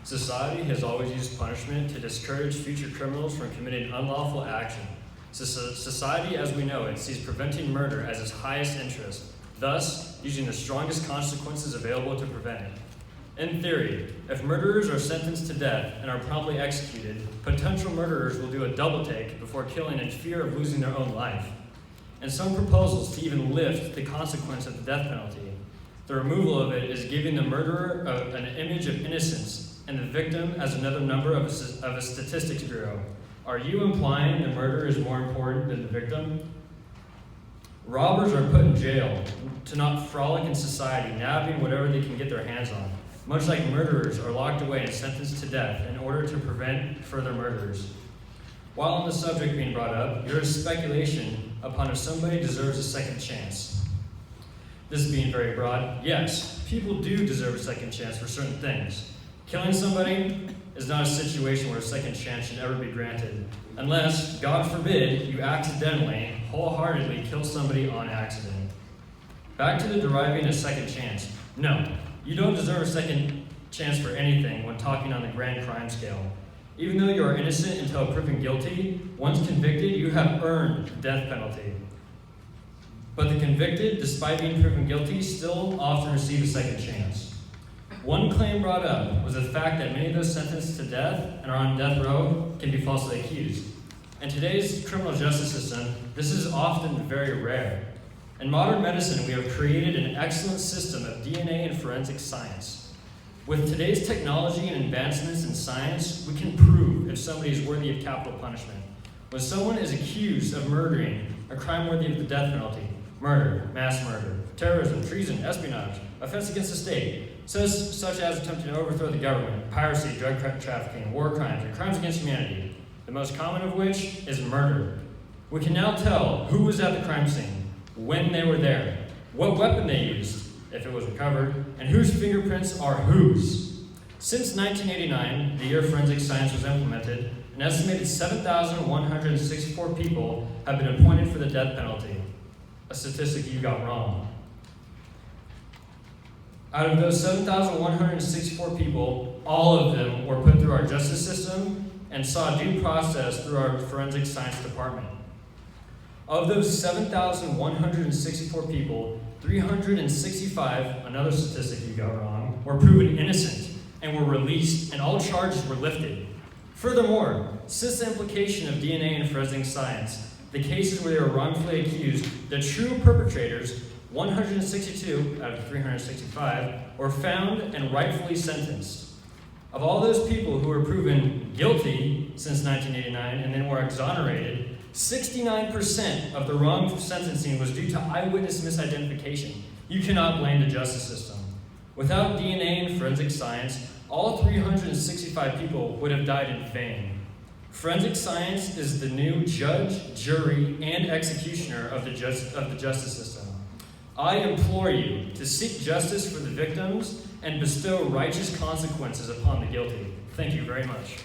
Society has always used punishment to discourage future criminals from committing unlawful action. Society, as we know it, sees preventing murder as its highest interest, thus using the strongest consequences available to prevent it. In theory, if murderers are sentenced to death and are promptly executed, potential murderers will do a double take before killing in fear of losing their own life. And some proposals to even lift the consequence of the death penalty. The removal of it is giving the murderer an image of innocence and the victim as another number of a statistics bureau. Are you implying the murder is more important than the victim? Robbers are put in jail to not frolic in society, nabbing whatever they can get their hands on, much like murderers are locked away and sentenced to death in order to prevent further murders. While on the subject being brought up, there is speculation upon if somebody deserves a second chance. This being very broad, yes, people do deserve a second chance for certain things. Killing somebody is not a situation where a second chance should ever be granted, unless, God forbid, you accidentally, wholeheartedly kill somebody on accident. Back to the deriving a second chance. No, you don't deserve a second chance for anything when talking on the grand crime scale. Even though you are innocent until proven guilty, once convicted, you have earned the death penalty. But the convicted, despite being proven guilty, still often receive a second chance. One claim brought up was the fact that many of those sentenced to death and are on death row can be falsely accused. In today's criminal justice system, this is often very rare. In modern medicine, we have created an excellent system of DNA and forensic science. With today's technology and advancements in science, we can prove if somebody is worthy of capital punishment. When someone is accused of murdering a crime worthy of the death penalty, murder, mass murder, terrorism, treason, espionage, offense against the state, such as attempting to overthrow the government, piracy, drug trafficking, war crimes, and crimes against humanity, the most common of which is murder. We can now tell who was at the crime scene, when they were there, what weapon they used, if it was recovered, and whose fingerprints are whose. Since 1989, the year forensic science was implemented, an estimated 7,164 people have been appointed for the death penalty, a statistic you got wrong. Out of those 7,164 people, all of them were put through our justice system and saw due process through our forensic science department. Of those 7,164 people, 365, another statistic you got wrong, were proven innocent and were released, and all charges were lifted. Furthermore, since the implication of DNA and forensic science, the cases where they were wrongfully accused, the true perpetrators, 162 out of 365, were found and rightfully sentenced. Of all those people who were proven guilty since 1989 and then were exonerated, 69% of the wrong sentencing was due to eyewitness misidentification. You cannot blame the justice system. Without DNA and forensic science, all 365 people would have died in vain. Forensic science is the new judge, jury, and executioner of the justice system. I implore you to seek justice for the victims and bestow righteous consequences upon the guilty. Thank you very much.